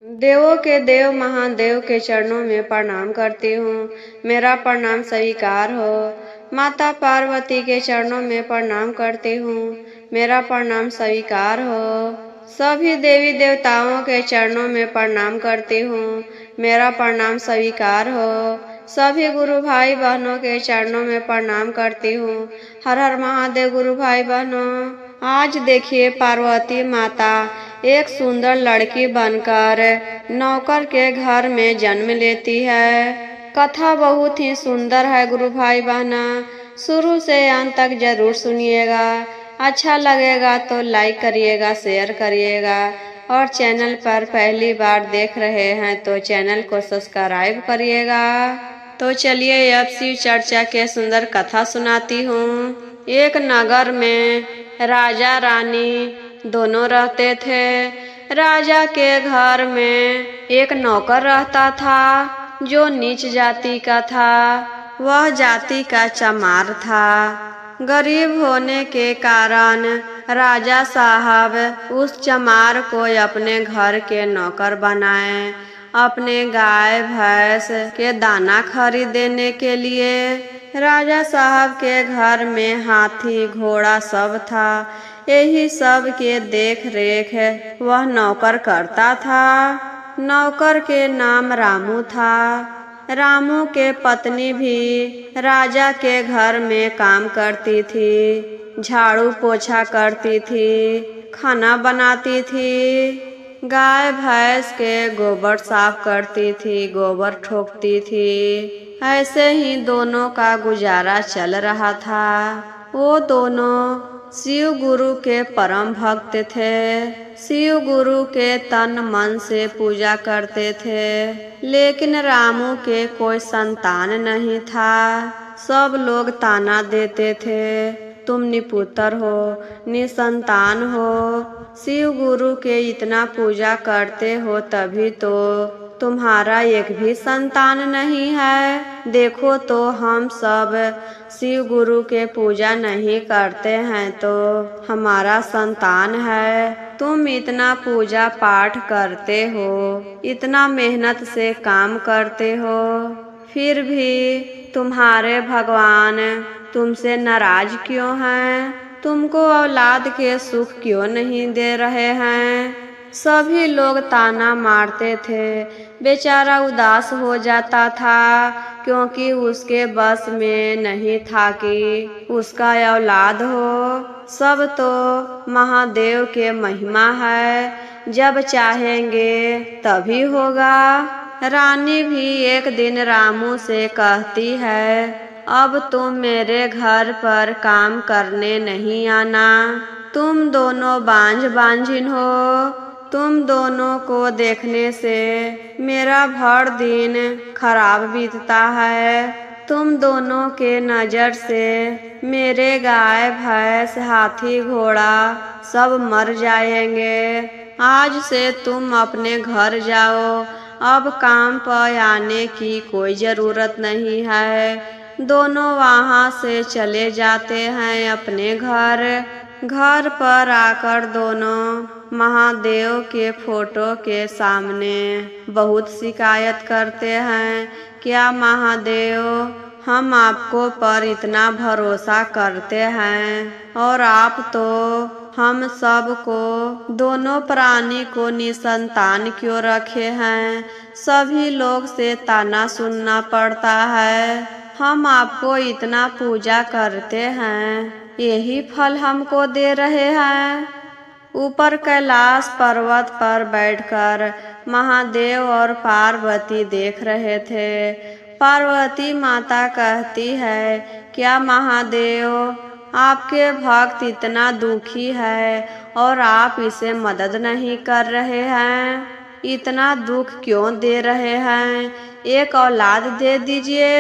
देवों के देव महादेव के चरणों में प्रणाम करती हूँ। मेरा प्रणाम स्वीकार हो। माता पार्वती के चरणों में प्रणाम करती हूँ। मेरा प्रणाम स्वीकार हो। सभी देवी देवताओं के चरणों में प्रणाम करती हूँ। मेरा प्रणाम स्वीकार हो। सभी गुरु भाई बहनों के चरणों में प्रणाम करती हूँ। हर हर महादेव गुरु भाई बहनों। आज देखिए पार्वती माता एक सुंदर लड़की बनकर नौकर के घर में जन्म लेती है। कथा बहुत ही सुंदर है गुरु भाई बहना, शुरू से अंत तक जरूर सुनिएगा। अच्छा लगेगा तो लाइक करिएगा, शेयर करिएगा और चैनल पर पहली बार देख रहे हैं तो चैनल को सब्सक्राइब करिएगा। तो चलिए अब शिव चर्चा के सुंदर कथा सुनाती हूँ। एक नगर में राजा रानी दोनों रहते थे। राजा के घर में एक नौकर रहता था जो नीच जाति का था। वह जाति का चमार था। गरीब होने के कारण राजा साहब उस चमार को अपने घर के नौकर बनाए। अपने गाय भैंस के दाना खरीदने के लिए राजा साहब के घर में हाथी घोड़ा सब था। यही सब के देख रेख वह नौकर करता था। नौकर के नाम रामू था। रामू के पत्नी भी राजा के घर में काम करती थी, झाड़ू पोछा करती थी, खाना बनाती थी, गाय भैंस के गोबर साफ करती थी, गोबर ठोकती थी। ऐसे ही दोनों का गुजारा चल रहा था। वो दोनों शिव गुरु के परम भक्त थे। शिव गुरु के तन मन से पूजा करते थे। लेकिन रामू के कोई संतान नहीं था। सब लोग ताना देते थे, तुम निपुत्र हो, निसंतान हो, शिव गुरु के इतना पूजा करते हो तभी तो तुम्हारा एक भी संतान नहीं है। देखो तो हम सब शिव गुरु के पूजा नहीं करते हैं तो हमारा संतान है। तुम इतना पूजा पाठ करते हो, इतना मेहनत से काम करते हो, फिर भी तुम्हारे भगवान तुमसे नाराज क्यों हैं? तुमको औलाद के सुख क्यों नहीं दे रहे हैं? सभी लोग ताना मारते थे। बेचारा उदास हो जाता था क्योंकि उसके बस में नहीं था कि उसका औलाद हो। सब तो महादेव के महिमा है, जब चाहेंगे तभी होगा। रानी भी एक दिन रामू से कहती है, अब तुम मेरे घर पर काम करने नहीं आना। तुम दोनों बांझ बांझिन हो। तुम दोनों को देखने से मेरा भर दिन खराब बीतता है। तुम दोनों के नज़र से मेरे गाय भैंस हाथी घोड़ा सब मर जाएंगे। आज से तुम अपने घर जाओ, अब काम पर आने की कोई ज़रूरत नहीं है। दोनों वहाँ से चले जाते हैं अपने घर। घर पर आकर दोनों महादेव के फोटो के सामने बहुत शिकायत करते हैं। क्या महादेव, हम आपको पर इतना भरोसा करते हैं और आप तो हम सब को, दोनों प्राणी को निसंतान क्यों रखे हैं? सभी लोग से ताना सुनना पड़ता है। हम आपको इतना पूजा करते हैं, यही फल हमको दे रहे हैं। ऊपर कैलाश पर्वत पर बैठकर महादेव और पार्वती देख रहे थे। पार्वती माता कहती है, क्या महादेव, आपके भक्त इतना दुखी है और आप इसे मदद नहीं कर रहे हैं? इतना दुख क्यों दे रहे हैं? एक औलाद दे दीजिए,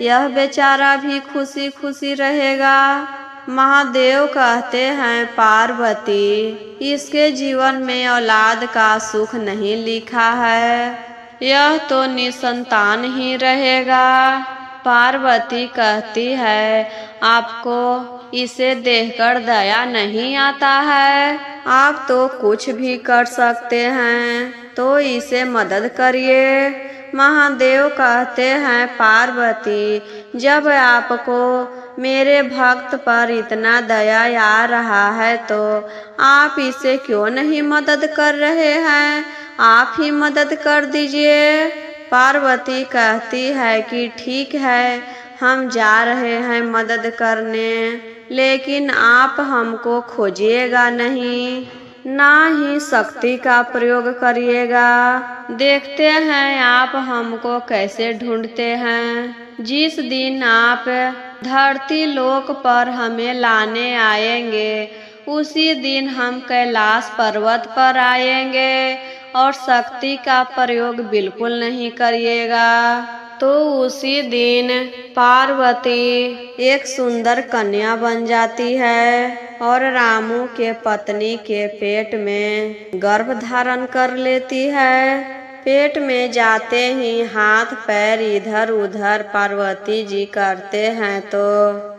यह बेचारा भी खुशी खुशी रहेगा। महादेव कहते हैं, पार्वती, इसके जीवन में औलाद का सुख नहीं लिखा है, यह तो निसंतान ही रहेगा। पार्वती कहती है, आपको इसे देखकर दया नहीं आता है? आप तो कुछ भी कर सकते हैं। तो इसे मदद करिए। महादेव कहते हैं, पार्वती, जब आपको मेरे भक्त पर इतना दया आ रहा है तो आप इसे क्यों नहीं मदद कर रहे हैं? आप ही मदद कर दीजिए। पार्वती कहती है कि ठीक है, हम जा रहे हैं मदद करने, लेकिन आप हमको खोजिएगा नहीं, ना ही शक्ति का प्रयोग करिएगा। देखते हैं आप हमको कैसे ढूंढते हैं। जिस दिन आप धरती लोक पर हमें लाने आएंगे, उसी दिन हम कैलाश पर्वत पर आएंगे और शक्ति का प्रयोग बिल्कुल नहीं करिएगा। तो उसी दिन पार्वती एक सुंदर कन्या बन जाती है और रामू के पत्नी के पेट में गर्भ धारण कर लेती है। पेट में जाते ही हाथ पैर इधर उधर पार्वती जी करते हैं तो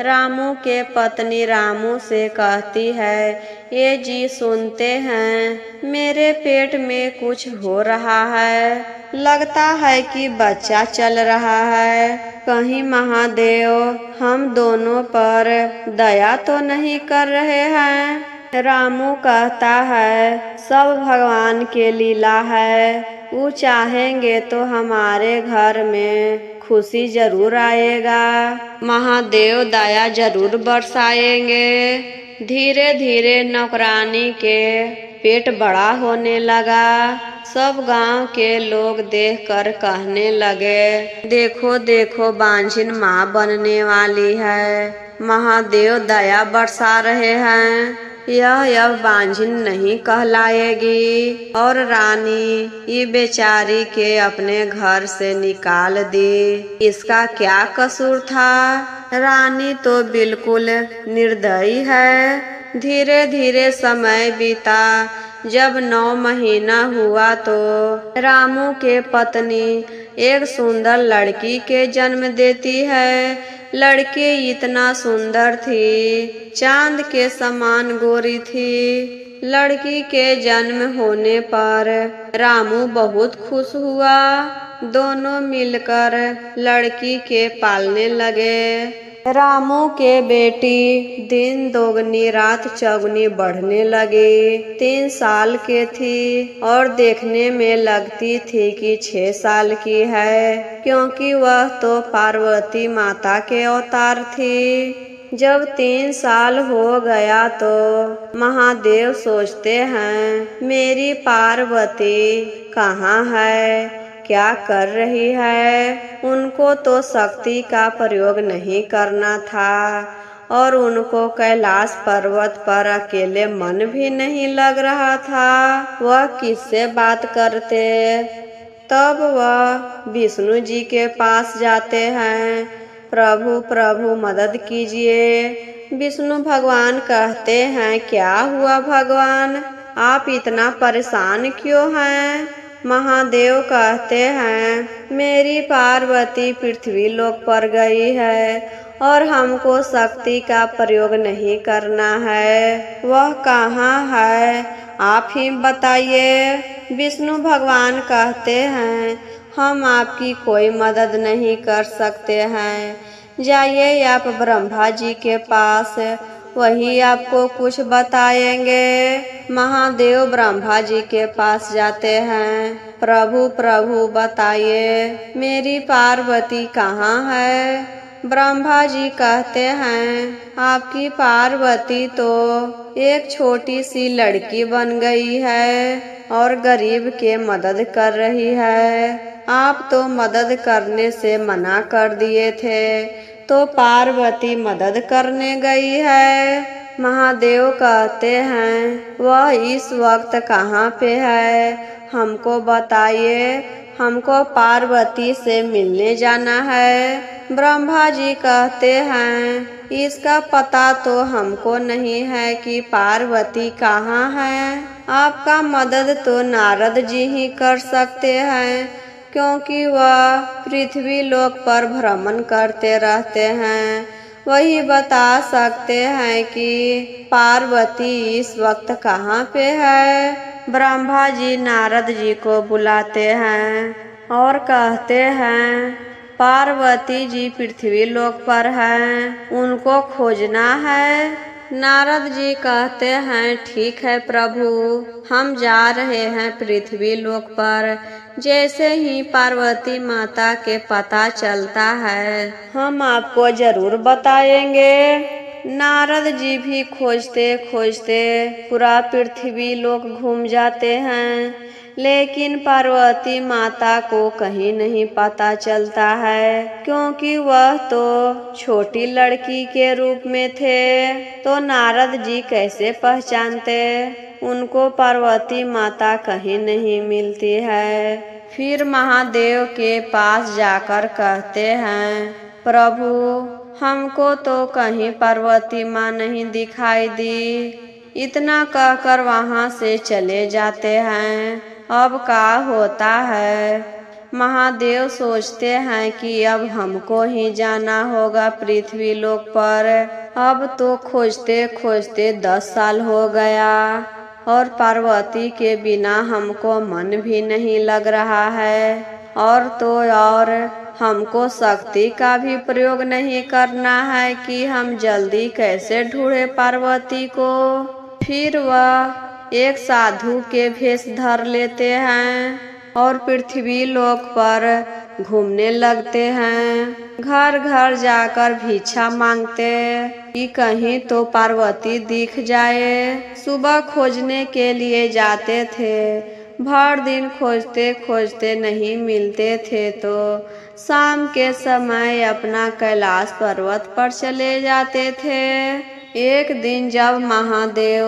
रामू के पत्नी रामू से कहती है, ये जी सुनते हैं, मेरे पेट में कुछ हो रहा है, लगता है कि बच्चा चल रहा है। कहीं महादेव हम दोनों पर दया तो नहीं कर रहे हैं? रामू कहता है, सब भगवान के लीला है, वो चाहेंगे तो हमारे घर में खुशी जरूर आएगा, महादेव दया जरूर बरसाएंगे। धीरे धीरे नौकरानी के पेट बड़ा होने लगा। सब गांव के लोग देखकर कहने लगे, देखो देखो बांझिन माँ बनने वाली है, महादेव दया बरसा रहे हैं, यह बांझिन नहीं कहलाएगी। और रानी ये बेचारी के अपने घर से निकाल दी, इसका क्या कसूर था? रानी तो बिल्कुल निर्दयी है। धीरे धीरे समय बीता। जब 9 महीना हुआ तो रामू के पत्नी एक सुंदर लड़की के जन्म देती है। लड़की इतना सुंदर थी, चांद के समान गोरी थी। लड़की के जन्म होने पर रामू बहुत खुश हुआ। दोनों मिलकर लड़की के पालने लगे। रामू के बेटी दिन दोगुनी रात चौगुनी बढ़ने लगी। 3 साल के थी और देखने में लगती थी कि 6 साल की है, क्योंकि वह तो पार्वती माता के अवतार थी। जब 3 साल हो गया तो महादेव सोचते हैं, मेरी पार्वती कहाँ है, क्या कर रही है? उनको तो शक्ति का प्रयोग नहीं करना था और उनको कैलाश पर्वत पर अकेले मन भी नहीं लग रहा था। वह किससे बात करते? तब वह विष्णु जी के पास जाते हैं। प्रभु प्रभु मदद कीजिए। विष्णु भगवान कहते हैं, क्या हुआ भगवान, आप इतना परेशान क्यों हैं? महादेव कहते हैं, मेरी पार्वती पृथ्वी लोक पर गई है और हमको शक्ति का प्रयोग नहीं करना है। वह कहाँ है, आप ही बताइए। विष्णु भगवान कहते हैं, हम आपकी कोई मदद नहीं कर सकते हैं। जाइए आप ब्रह्मा जी के पास, वही आपको कुछ बताएंगे। महादेव ब्रह्मा जी के पास जाते हैं। प्रभु प्रभु बताइए, मेरी पार्वती कहाँ है? ब्रह्मा जी कहते हैं, आपकी पार्वती तो एक छोटी सी लड़की बन गई है और गरीब के मदद कर रही है। आप तो मदद करने से मना कर दिए थे, तो पार्वती मदद करने गई है। महादेव कहते हैं, वह इस वक्त कहाँ पे है, हमको बताइए, हमको पार्वती से मिलने जाना है। ब्रह्मा जी कहते हैं, इसका पता तो हमको नहीं है कि पार्वती कहाँ है। आपका मदद तो नारद जी ही कर सकते हैं, क्योंकि वह पृथ्वी लोक पर भ्रमण करते रहते हैं। वही बता सकते हैं कि पार्वती इस वक्त कहाँ पे है। ब्रह्मा जी नारद जी को बुलाते हैं और कहते हैं पार्वती जी पृथ्वी लोक पर हैं, उनको खोजना है। नारद जी कहते हैं ठीक है प्रभु, हम जा रहे हैं पृथ्वी लोक पर। जैसे ही पार्वती माता के पता चलता है हम आपको जरूर बताएंगे। नारद जी भी खोजते खोजते पूरा पृथ्वी लोक घूम जाते हैं, लेकिन पार्वती माता को कहीं नहीं पता चलता है, क्योंकि वह तो छोटी लड़की के रूप में थे। तो नारद जी कैसे पहचानते? उनको पार्वती माता कहीं नहीं मिलती है। फिर महादेव के पास जाकर कहते हैं प्रभु, हमको तो कहीं पार्वती माँ नहीं दिखाई दी। इतना कहकर वहाँ से चले जाते हैं। अब का होता है? महादेव सोचते हैं कि अब हमको ही जाना होगा पृथ्वी लोक पर। अब तो खोजते खोजते 10 साल हो गया और पार्वती के बिना हमको मन भी नहीं लग रहा है। और तो और हमको शक्ति का भी प्रयोग नहीं करना है कि हम जल्दी कैसे ढूंढे पार्वती को। फिर वह एक साधु के भेष धर लेते हैं और पृथ्वी लोक पर घूमने लगते हैं। घर घर जाकर भिक्षा मांगते कि कहीं तो पार्वती दिख जाए। सुबह खोजने के लिए जाते थे, भर दिन खोजते खोजते नहीं मिलते थे तो शाम के समय अपना कैलाश पर्वत पर चले जाते थे। एक दिन जब महादेव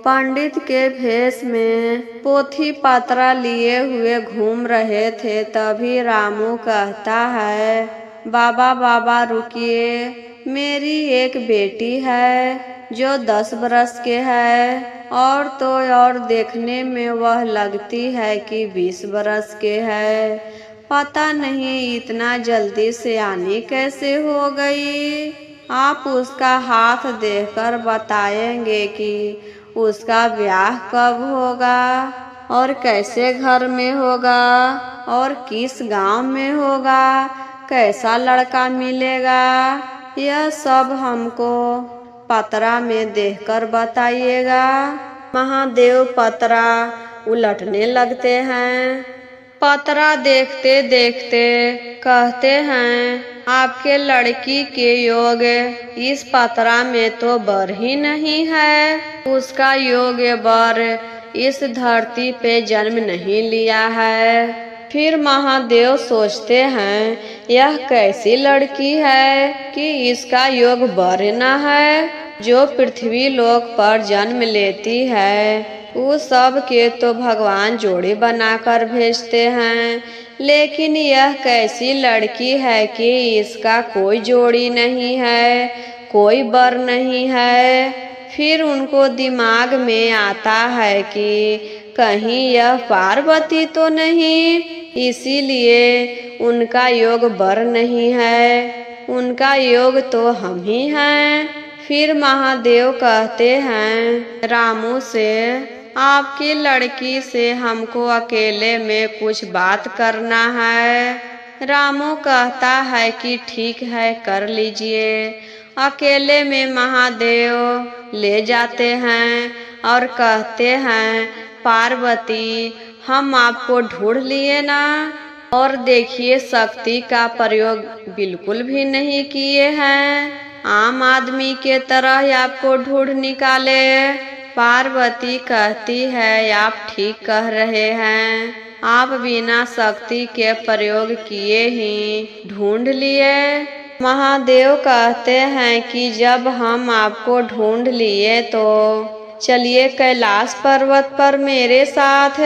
पंडित के भेष में पोथी पत्रा लिए हुए घूम रहे थे, तभी रामू कहता है बाबा बाबा रुकिए, मेरी एक बेटी है जो 10 बरस के है और तो और देखने में वह लगती है कि 20 बरस के है। पता नहीं इतना जल्दी सयानी कैसे हो गई। आप उसका हाथ देखकर बताएंगे कि उसका ब्याह कब होगा और कैसे घर में होगा और किस गांव में होगा, कैसा लड़का मिलेगा, यह सब हमको पतरा में देखकर बताइएगा। महादेव पतरा उलटने लगते हैं। पतरा देखते देखते कहते हैं आपके लड़की के योग इस पतरा में तो बर ही नहीं है। उसका योग बर इस धरती पे जन्म नहीं लिया है। फिर महादेव सोचते हैं यह कैसी लड़की है कि इसका योग बर न है, जो पृथ्वी लोक पर जन्म लेती है उस सब के तो भगवान जोड़ी बनाकर भेजते हैं, लेकिन यह कैसी लड़की है कि इसका कोई जोड़ी नहीं है, कोई बर नहीं है। फिर उनको दिमाग में आता है कि कहीं यह पार्वती तो नहीं, इसीलिए उनका योग बर नहीं है, उनका योग तो हम ही हैं। फिर महादेव कहते हैं रामू से आपकी लड़की से हमको अकेले में कुछ बात करना है। रामू कहता है कि ठीक है कर लीजिए। अकेले में महादेव ले जाते हैं और कहते हैं पार्वती हम आपको ढूंढ लिए ना, और देखिए शक्ति का प्रयोग बिल्कुल भी नहीं किए हैं, आम आदमी के तरह आपको ढूंढ निकाले। पार्वती कहती है आप ठीक कह रहे हैं, आप बिना शक्ति के प्रयोग किए ही ढूंढ लिए। महादेव कहते हैं कि जब हम आपको ढूंढ लिए तो चलिए कैलाश पर्वत पर मेरे साथ।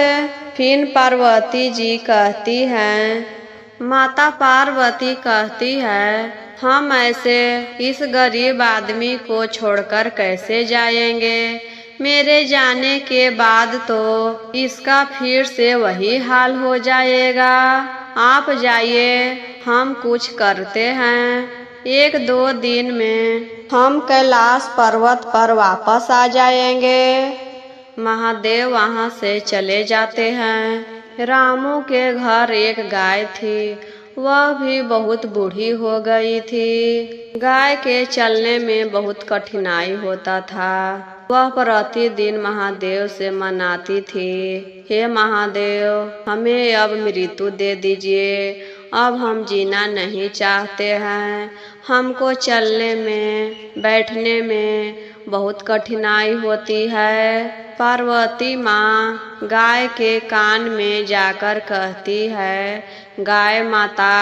फिर पार्वती जी कहती हैं माता पार्वती कहती है हम ऐसे इस गरीब आदमी को छोड़कर कैसे जाएंगे, मेरे जाने के बाद तो इसका फिर से वही हाल हो जाएगा। आप जाइए, हम कुछ करते हैं, 1-2 दिन में हम कैलाश पर्वत पर वापस आ जाएंगे। महादेव वहाँ से चले जाते हैं। रामू के घर एक गाय थी, वह भी बहुत बूढ़ी हो गई थी। गाय के चलने में बहुत कठिनाई होता था। वह प्रतिदिन महादेव से मनाती थी, हे महादेव, हमें अब मृत्यु दे दीजिए, अब हम जीना नहीं चाहते हैं। हमको चलने में, बैठने में बहुत कठिनाई होती है। पार्वती माँ गाय के कान में जाकर कहती है, गाय माता,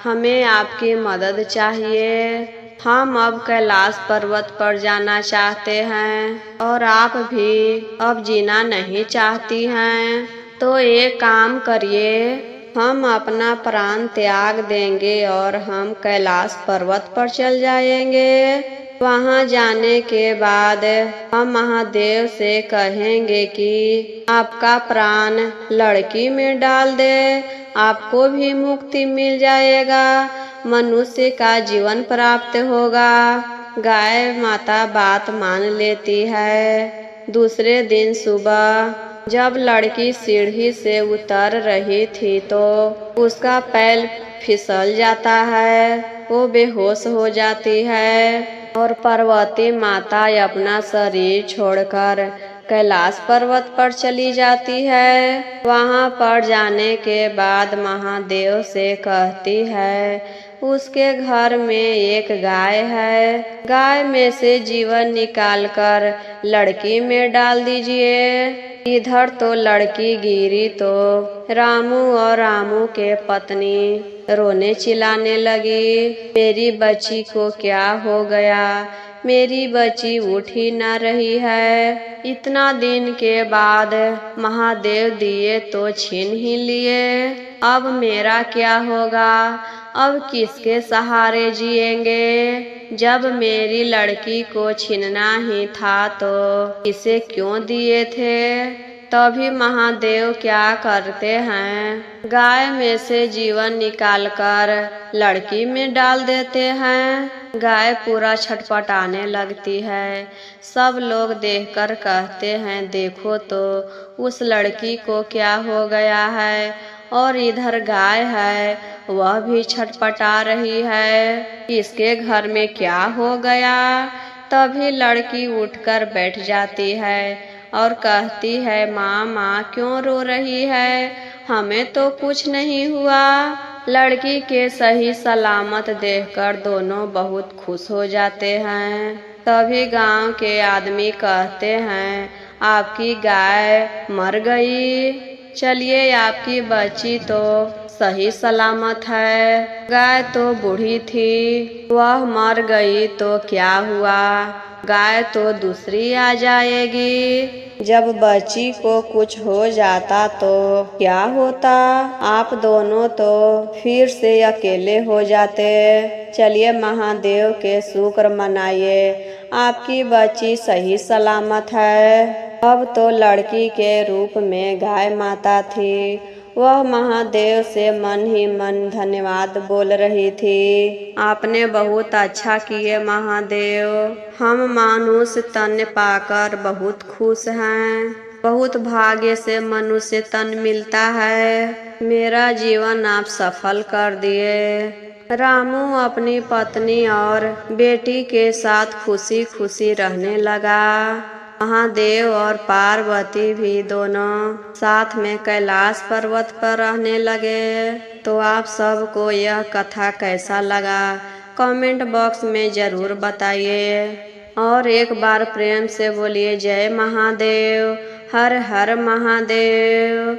हमें आपकी मदद चाहिए। हम अब कैलाश पर्वत पर जाना चाहते हैं और आप भी अब जीना नहीं चाहती हैं। तो एक काम करिए, हम अपना प्राण त्याग देंगे और हम कैलाश पर्वत पर चल जाएंगे। वहाँ जाने के बाद हम महादेव से कहेंगे कि आपका प्राण लड़की में डाल दे, आपको भी मुक्ति मिल जाएगा, मनुष्य का जीवन प्राप्त होगा। गाय माता बात मान लेती है। दूसरे दिन सुबह जब लड़की सीढ़ी से उतर रही थी तो उसका पैर फिसल जाता है, वो बेहोश हो जाती है और पार्वती माता अपना शरीर छोड़कर कैलाश पर्वत पर चली जाती है। वहाँ पर जाने के बाद महादेव से कहती है, उसके घर में एक गाय है, गाय में से जीवन निकालकर लड़की में डाल दीजिए। इधर तो लड़की गिरी तो रामू और रामू के पत्नी रोने चिल्लाने लगी, मेरी बच्ची को क्या हो गया, मेरी बच्ची उठ ही ना रही है। इतना दिन के बाद महादेव दिए तो छीन ही लिए, अब मेरा क्या होगा, अब किसके सहारे जिएंगे। जब मेरी लड़की को छीनना ही था तो इसे क्यों दिए थे। तभी महादेव क्या करते हैं, गाय में से जीवन निकालकर लड़की में डाल देते हैं। गाय पूरा छटपटाने लगती है। सब लोग देखकर कहते हैं, देखो तो उस लड़की को क्या हो गया है। और इधर गाय है, वह भी छटपटा रही है, इसके घर में क्या हो गया। तभी लड़की उठकर बैठ जाती है और कहती है, माँ माँ क्यों रो रही है, हमें तो कुछ नहीं हुआ। लड़की के सही सलामत देखकर दोनों बहुत खुश हो जाते हैं। तभी गांव के आदमी कहते हैं, आपकी गाय मर गई, चलिए आपकी बच्ची तो सही सलामत है। गाय तो बूढ़ी थी, वह मर गई तो क्या हुआ, गाय तो दूसरी आ जाएगी। जब बच्ची को कुछ हो जाता तो क्या होता, आप दोनों तो फिर से अकेले हो जाते। चलिए महादेव के शुक्र मनाइए, आपकी बच्ची सही सलामत है। अब तो लड़की के रूप में गाय माता थी, वह महादेव से मन ही मन धन्यवाद बोल रही थी, आपने बहुत अच्छा किए महादेव, हम मनुष्य तन पाकर बहुत खुश हैं। बहुत भाग्य से मनुष्य तन मिलता है, मेरा जीवन आप सफल कर दिए। रामू अपनी पत्नी और बेटी के साथ खुशी खुशी रहने लगा। महादेव और पार्वती भी दोनों साथ में कैलाश पर्वत पर रहने लगे। तो आप सबको यह कथा कैसा लगा कमेंट बॉक्स में ज़रूर बताइए और एक बार प्रेम से बोलिए जय महादेव, हर हर महादेव।